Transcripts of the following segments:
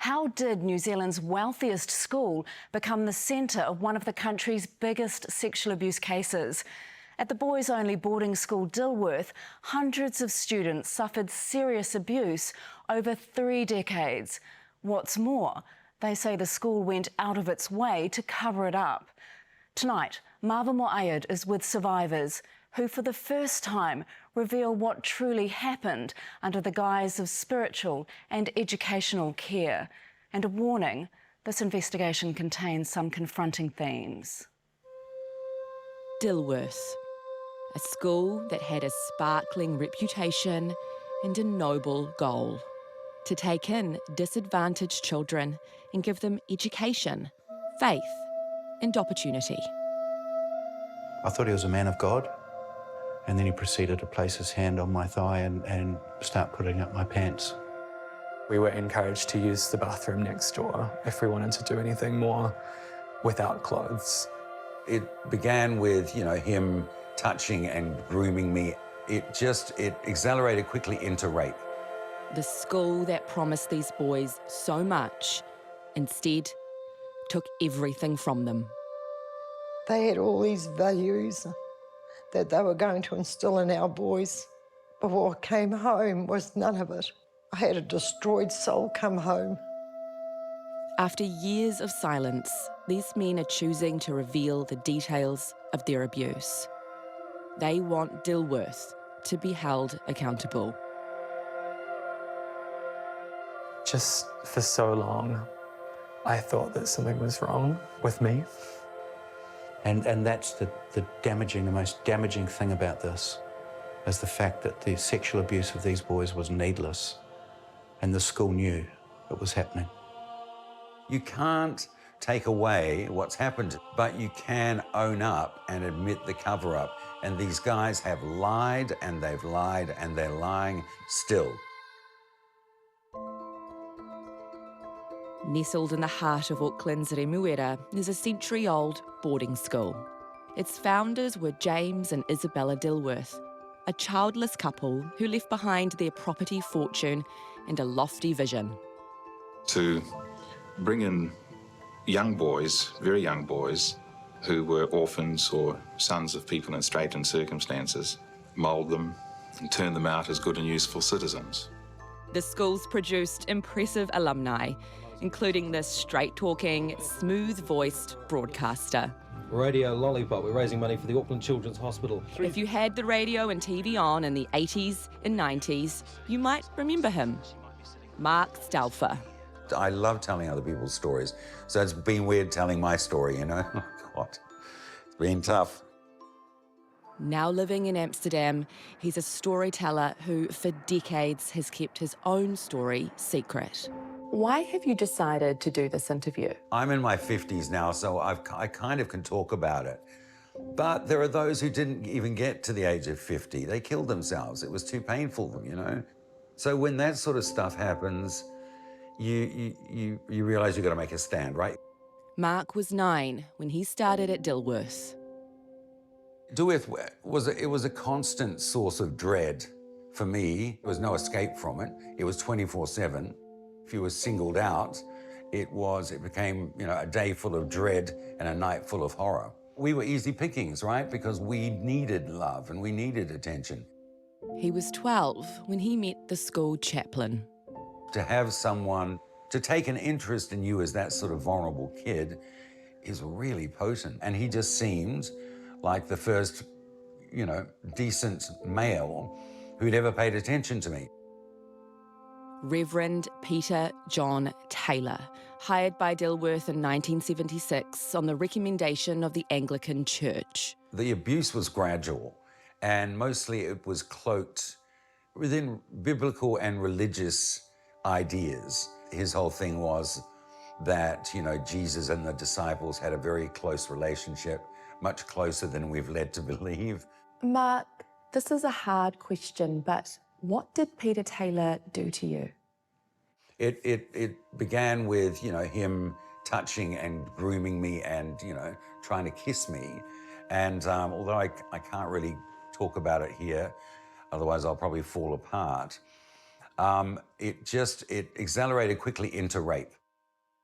How did New Zealand's wealthiest school become the centre of one of the country's biggest sexual abuse cases? At the boys-only boarding school Dilworth, hundreds of students suffered serious abuse over 3 decades. What's more, they say the school went out of its way to cover it up. Tonight, Marva Moayed is with survivors who for the first time reveal what truly happened under the guise of spiritual and educational care. And a warning, this investigation contains some confronting themes. Dilworth, a school that had a sparkling reputation and a noble goal: to take in disadvantaged children and give them education, faith and opportunity. I thought he was a man of God, and then he proceeded to place his hand on my thigh and start putting up my pants. We were encouraged to use the bathroom next door if we wanted to do anything more without clothes. It began with, him touching and grooming me. It accelerated quickly into rape. The school that promised these boys so much instead took everything from them. They had all these values that they were going to instill in our boys. But what came home was none of it. I had a destroyed soul come home. After years of silence, these men are choosing to reveal the details of their abuse. They want Dilworth to be held accountable. Just for so long, I thought that something was wrong with me. And that's the most damaging thing about this, is the fact that the sexual abuse of these boys was needless, and the school knew it was happening. You can't take away what's happened, but you can own up and admit the cover-up. And these guys have lied, and they've lied, and they're lying still. Nestled in the heart of Auckland's Remuera is a century-old boarding school. Its founders were James and Isabella Dilworth, a childless couple who left behind their property fortune and a lofty vision. To bring in young boys, very young boys, who were orphans or sons of people in straitened circumstances, mould them and turn them out as good and useful citizens. The school's produced impressive alumni, including this straight-talking, smooth-voiced broadcaster. Radio Lollipop, we're raising money for the Auckland Children's Hospital. If you had the radio and TV on in the 80s and 90s, you might remember him. Mark Staufer. I love telling other people's stories, so it's been weird telling my story, Oh, God, it's been tough. Now living in Amsterdam, he's a storyteller who, for decades, has kept his own story secret. Why have you decided to do this interview? I'm in my 50s now, so I kind of can talk about it. But there are those who didn't even get to the age of 50. They killed themselves. It was too painful for them, So when that sort of stuff happens, you realise you've got to make a stand, right? Mark was 9 when he started at Dilworth. Dilworth was a constant source of dread for me. There was no escape from it. It was 24/7. If you were singled out, it became, a day full of dread and a night full of horror. We were easy pickings, right? Because we needed love and we needed attention. He was 12 when he met the school chaplain. To have someone to take an interest in you as that sort of vulnerable kid is really potent. And he just seemed like the first, decent male who'd ever paid attention to me. Reverend Peter John Taylor, hired by Dilworth in 1976 on the recommendation of the Anglican Church. The abuse was gradual, and mostly it was cloaked within biblical and religious ideas. His whole thing was that, Jesus and the disciples had a very close relationship, much closer than we've led to believe. Mark, this is a hard question, but what did Peter Taylor do to you? It began with, him touching and grooming me and, trying to kiss me. And although I can't really talk about it here, otherwise I'll probably fall apart, It accelerated quickly into rape.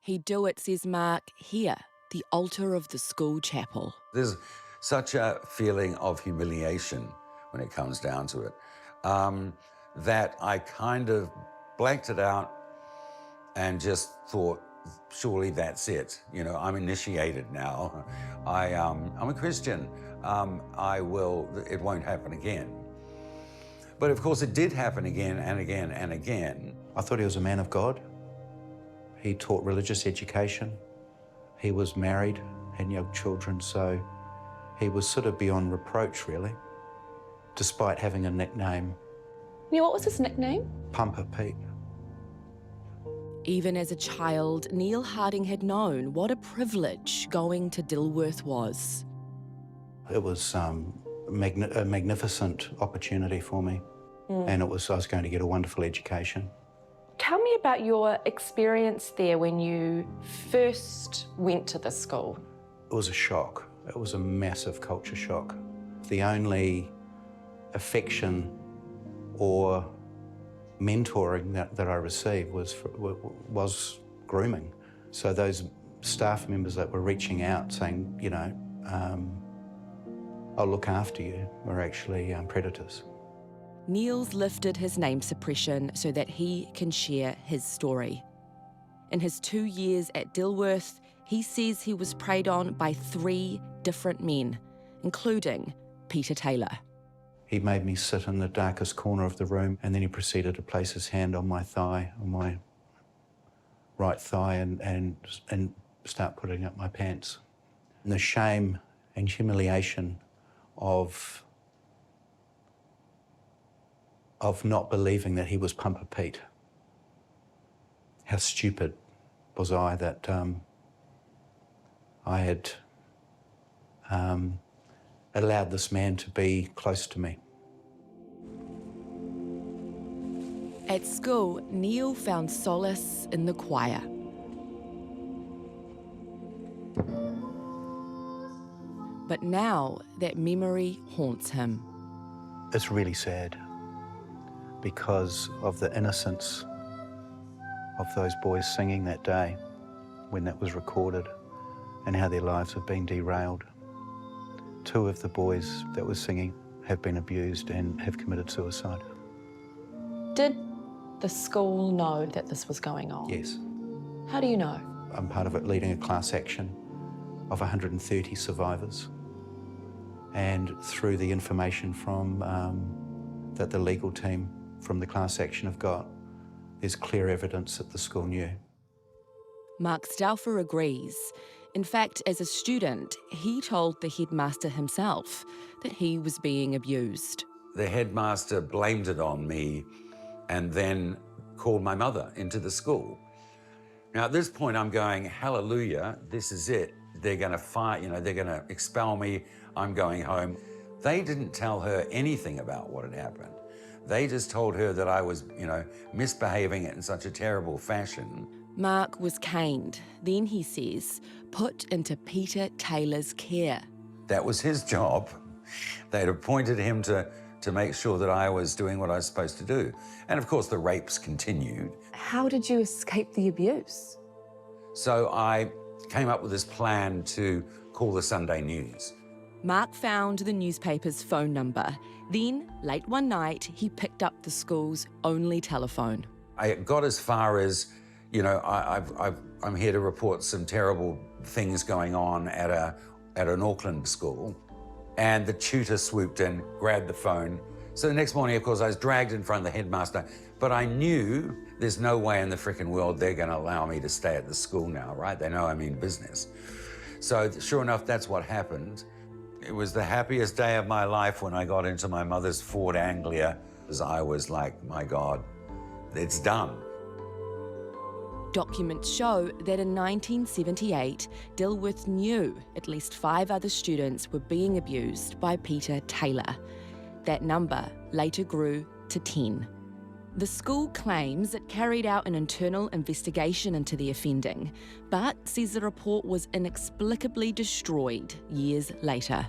He'd do it, says Mark, here, the altar of the school chapel. There's such a feeling of humiliation when it comes down to it, that I kind of blanked it out and just thought, surely that's it. You know, I'm initiated now. I'm a Christian. It won't happen again. But of course it did happen again and again and again. I thought he was a man of God. He taught religious education. He was married, had young children, so he was sort of beyond reproach, really, despite having a nickname. Yeah, what was his nickname? Pumper Pete. Even as a child, Neil Harding had known what a privilege going to Dilworth was. It was a magnificent opportunity for me, and I was going to get a wonderful education. Tell me about your experience there when you first went to the school. It was a shock. It was a massive culture shock. The only affection or mentoring that I received was grooming. So those staff members that were reaching out saying, you know, I'll look after you, were actually predators. Neil's lifted his name suppression so that he can share his story. In his 2 years at Dilworth, he says he was preyed on by 3 different men, including Peter Taylor. He made me sit in the darkest corner of the room, and then he proceeded to place his hand on my thigh, on my right thigh, and start putting up my pants. And the shame and humiliation of not believing that he was Pumper Pete. How stupid was I that I had allowed this man to be close to me. At school, Neil found solace in the choir. But now that memory haunts him. It's really sad because of the innocence of those boys singing that day when that was recorded and how their lives have been derailed. 2 of the boys that were singing have been abused and have committed suicide. Did the school know that this was going on? Yes. How do you know? I'm part of it, leading a class action of 130 survivors. And through the information from that the legal team from the class action have got, there's clear evidence that the school knew. Mark Staufer agrees. In fact, as a student, he told the headmaster himself that he was being abused. The headmaster blamed it on me and then called my mother into the school. Now, at this point, I'm going, hallelujah, this is it. They're going to fire, you know, they're going to expel me. I'm going home. They didn't tell her anything about what had happened. They just told her that I was, you know, misbehaving in such a terrible fashion. Mark was caned, then, he says, put into Peter Taylor's care. That was his job. They'd appointed him to make sure that I was doing what I was supposed to do. And of course, the rapes continued. How did you escape the abuse? So I came up with this plan to call the Sunday News. Mark found the newspaper's phone number. Then, late one night, he picked up the school's only telephone. I got as far as, you know, I'm here to report some terrible things going on at an Auckland school. And the tutor swooped in, grabbed the phone. So the next morning, of course, I was dragged in front of the headmaster, but I knew there's no way in the frickin' world they're gonna allow me to stay at the school now, right? They know I mean business. So sure enough, that's what happened. It was the happiest day of my life when I got into my mother's Ford Anglia, as I was like, my God, it's done. Documents show that in 1978, Dilworth knew at least 5 other students were being abused by Peter Taylor. That number later grew to 10. The school claims it carried out an internal investigation into the offending, but says the report was inexplicably destroyed years later.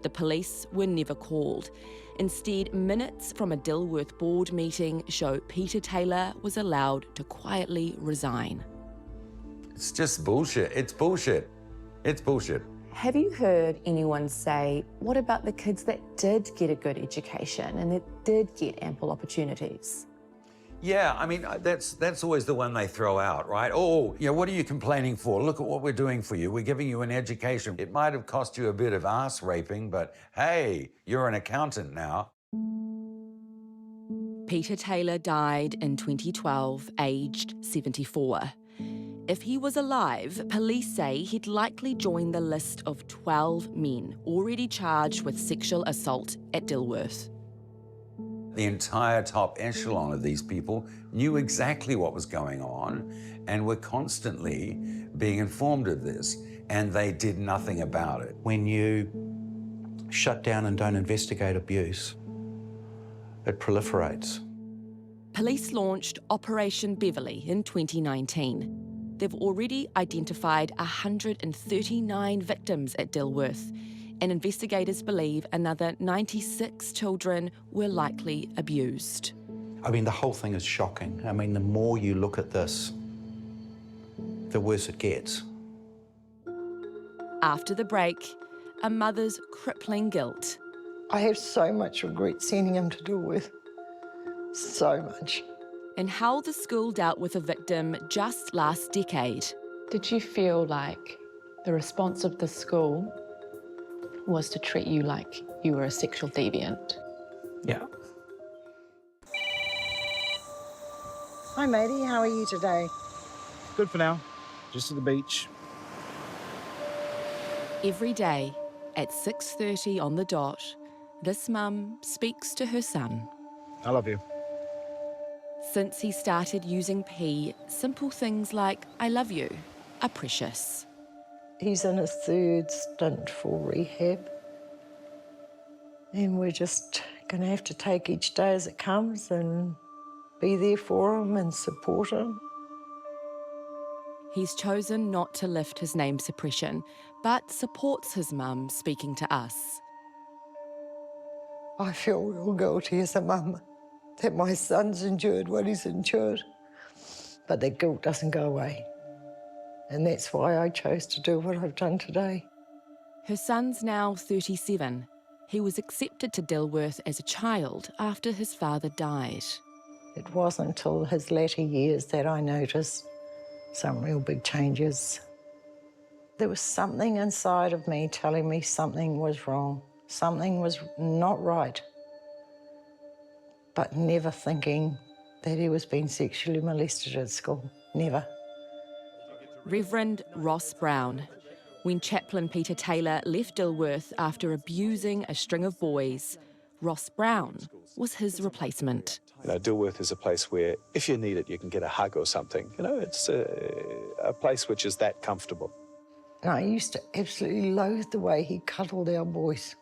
The police were never called. Instead, minutes from a Dilworth board meeting show Peter Taylor was allowed to quietly resign. It's just bullshit. It's bullshit. It's bullshit. Have you heard anyone say, what about the kids that did get a good education and that did get ample opportunities? Yeah, I mean, that's always the one they throw out, right? Oh, yeah, what are you complaining for? Look at what we're doing for you. We're giving you an education. It might have cost you a bit of ass raping, but hey, you're an accountant now. Peter Taylor died in 2012, aged 74. If he was alive, police say he'd likely join the list of 12 men already charged with sexual assault at Dilworth. The entire top echelon of these people knew exactly what was going on and were constantly being informed of this, and they did nothing about it. When you shut down and don't investigate abuse, it proliferates. Police launched Operation Beverley in 2019. They've already identified 139 victims at Dilworth, and investigators believe another 96 children were likely abused. I mean, the whole thing is shocking. I mean, the more you look at this, the worse it gets. After the break, a mother's crippling guilt. I have so much regret sending him to Dilworth. So much. And how the school dealt with a victim just last decade. Did you feel like the response of the school was to treat you like you were a sexual deviant? Yeah. Hi, matey. How are you today? Good for now. Just at the beach. Every day at 6:30 on the dot, this mum speaks to her son. I love you. Since he started using P, simple things like I love you are precious. He's in his third stint for rehab. And we're just going to have to take each day as it comes and be there for him and support him. He's chosen not to lift his name suppression, but supports his mum speaking to us. I feel real guilty as a mum that my son's endured what he's endured. But that guilt doesn't go away. And that's why I chose to do what I've done today. Her son's now 37. He was accepted to Dilworth as a child after his father died. It wasn't until his latter years that I noticed some real big changes. There was something inside of me telling me something was wrong, something was not right, but never thinking that he was being sexually molested at school, never. Reverend Ross Brown. When chaplain Peter Taylor left Dilworth after abusing a string of boys, Ross Brown was his replacement. You know, Dilworth is a place where, if you need it, you can get a hug or something. You know, it's a place which is that comfortable. And I used to absolutely loathe the way he cuddled our boys.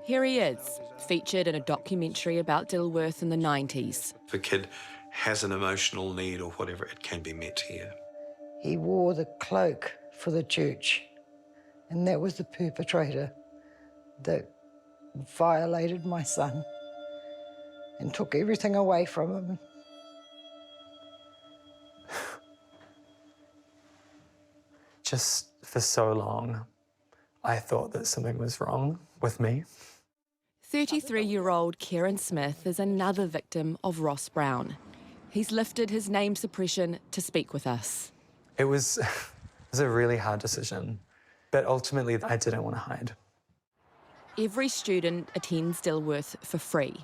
Here he is, featured in a documentary about Dilworth in the 90s. If a kid has an emotional need or whatever, it can be met here. He wore the cloak for the church, and that was the perpetrator that violated my son and took everything away from him. Just for so long, I thought that something was wrong with me. 33-year-old Kieran Smith is another victim of Ross Brown. He's lifted his name suppression to speak with us. It was a really hard decision, but ultimately I didn't want to hide. Every student attends Dilworth for free.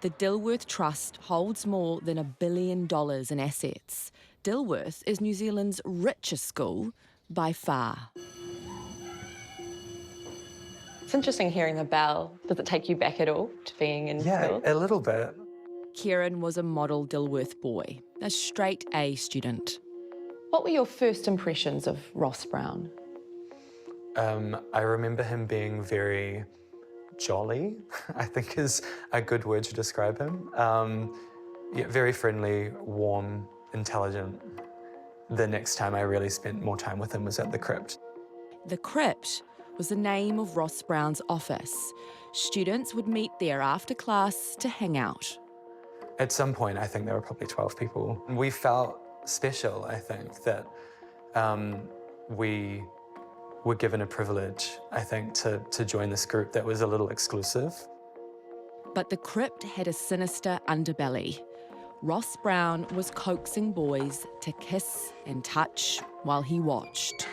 The Dilworth Trust holds more than $1 billion in assets. Dilworth is New Zealand's richest school by far. It's interesting hearing the bell. Does it take you back at all to being in school? Yeah, a little bit. Kieran was a model Dilworth boy, a straight A student. What were your first impressions of Ross Brown? I remember him being very jolly, I think is a good word to describe him. Yeah, very friendly, warm, intelligent. The next time I really spent more time with him was at the crypt. The crypt was the name of Ross Brown's office. Students would meet there after class to hang out. At some point, I think there were probably 12 people. We felt special, I think, that we were given a privilege, I think, to join this group that was a little exclusive. But the crypt had a sinister underbelly. Ross Brown was coaxing boys to kiss and touch while he watched.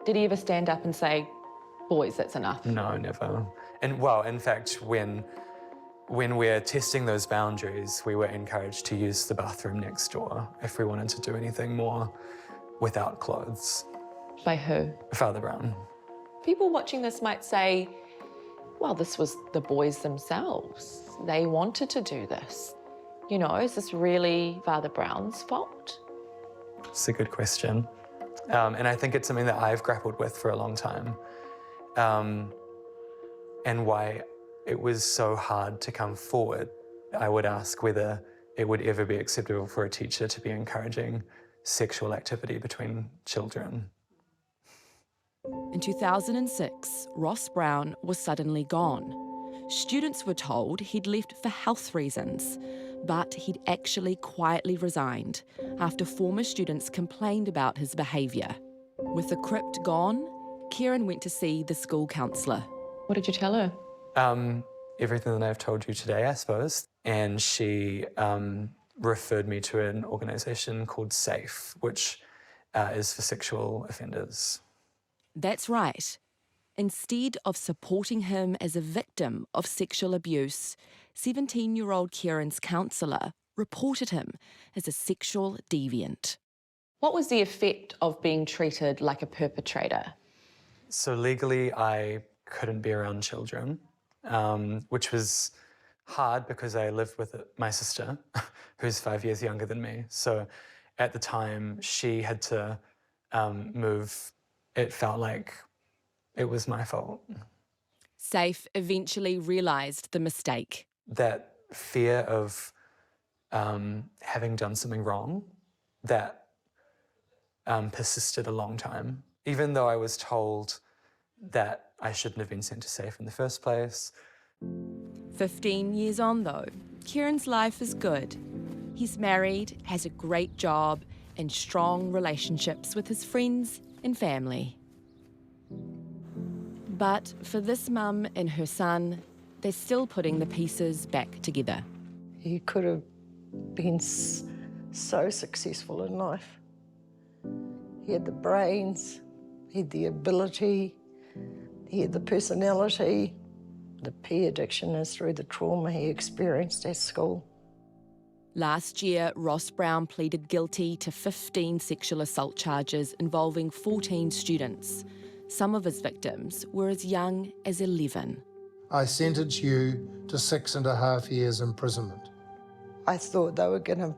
Did he ever stand up and say, boys, that's enough? No, never. And well, in fact, when we're testing those boundaries, we were encouraged to use the bathroom next door if we wanted to do anything more without clothes. By who? Father Brown. People watching this might say, well, this was the boys themselves. They wanted to do this. You know, is this really Father Brown's fault? It's a good question. And I think it's something that I've grappled with for a long time. And why it was so hard to come forward. I would ask whether it would ever be acceptable for a teacher to be encouraging sexual activity between children. In 2006, Ross Brown was suddenly gone. Students were told he'd left for health reasons, but he'd actually quietly resigned after former students complained about his behaviour. With the crypt gone, Kieran went to see the school counsellor. What did you tell her? Everything that I've told you today, I suppose. And she referred me to an organisation called SAFE, which is for sexual offenders. That's right. Instead of supporting him as a victim of sexual abuse, 17-year-old Kieran's counsellor reported him as a sexual deviant. What was the effect of being treated like a perpetrator? So legally, I couldn't be around children, which was hard because I lived with my sister, who's 5 years younger than me. So at the time, she had to move. It felt like it was my fault. SAFE eventually realised the mistake. That fear of having done something wrong, that persisted a long time. Even though I was told that I shouldn't have been sent to SAFE in the first place. 15 years on, though, Kieran's life is good. He's married, has a great job, and strong relationships with his friends and family. But for this mum and her son, they're still putting the pieces back together. He could have been so successful in life. He had the brains, he had the ability, he had the personality. The P addiction is through the trauma he experienced at school. Last year, Ross Brown pleaded guilty to 15 sexual assault charges involving 14 students. Some of his victims were as young as 11. I sentence you to 6.5 years imprisonment. I thought they were going to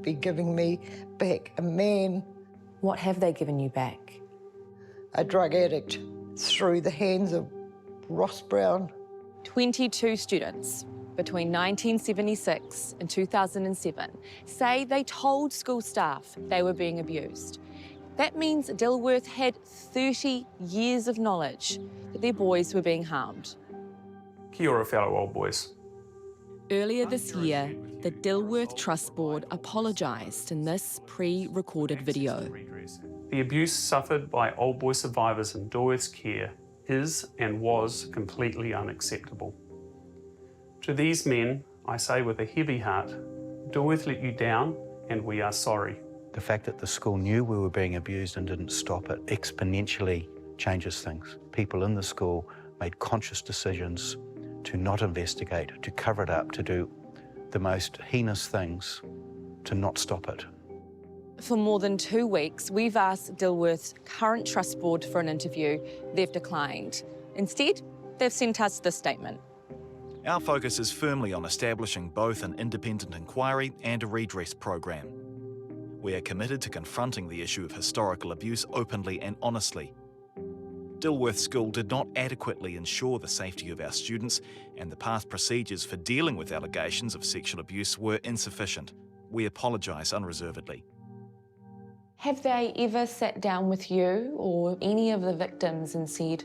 be giving me back a man. What have they given you back? A drug addict through the hands of Ross Brown. 22 students between 1976 and 2007 say they told school staff they were being abused. That means Dilworth had 30 years of knowledge that their boys were being harmed. Kia ora, fellow old boys. Earlier this year, the Dilworth Trust Board apologised in this pre-recorded video. The abuse suffered by old boy survivors in Dilworth's care is and was completely unacceptable. To these men, I say with a heavy heart, Dilworth let you down and we are sorry. The fact that the school knew we were being abused and didn't stop it exponentially changes things. People in the school made conscious decisions to not investigate, to cover it up, to do the most heinous things, to not stop it. For more than 2 weeks, we've asked Dilworth's current trust board for an interview. They've declined. Instead, they've sent us this statement. Our focus is firmly on establishing both an independent inquiry and a redress program. We are committed to confronting the issue of historical abuse openly and honestly. Dilworth School did not adequately ensure the safety of our students, and the past procedures for dealing with allegations of sexual abuse were insufficient. We apologise unreservedly. Have they ever sat down with you or any of the victims and said,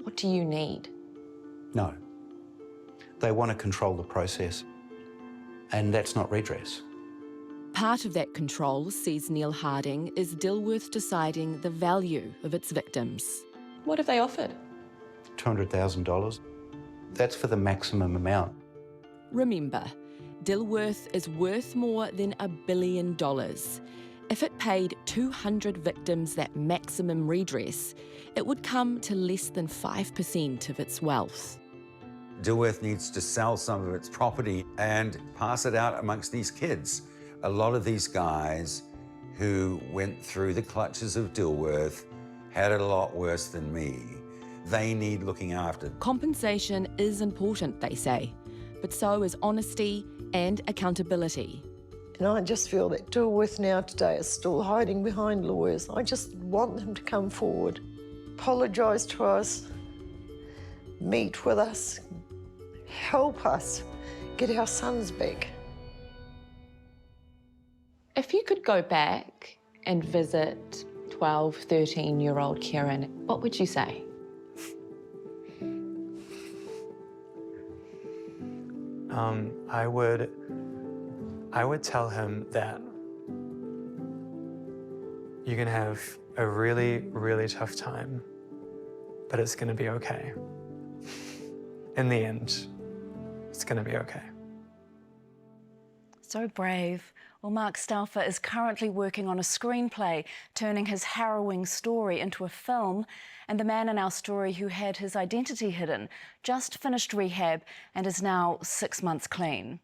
what do you need? No. They want to control the process, and that's not redress. Part of that control, says Neil Harding, is Dilworth deciding the value of its victims. What have they offered? $200,000. That's for the maximum amount. Remember, Dilworth is worth more than $1 billion. If it paid 200 victims that maximum redress, it would come to less than 5% of its wealth. Dilworth needs to sell some of its property and pass it out amongst these kids. A lot of these guys who went through the clutches of Dilworth had it a lot worse than me. They need looking after. Compensation is important, they say, but so is honesty and accountability. And I just feel that Dilworth now today is still hiding behind lawyers. I just want them to come forward, apologise to us, meet with us, help us get our sons back. If you could go back and visit 12, 13-year-old Kieran, what would you say? I would tell him that you're gonna have a really, really tough time, but it's gonna be okay. In the end, it's gonna be okay. So brave. Well, Mark Staufer is currently working on a screenplay, turning his harrowing story into a film. And the man in our story who had his identity hidden just finished rehab and is now 6 months clean.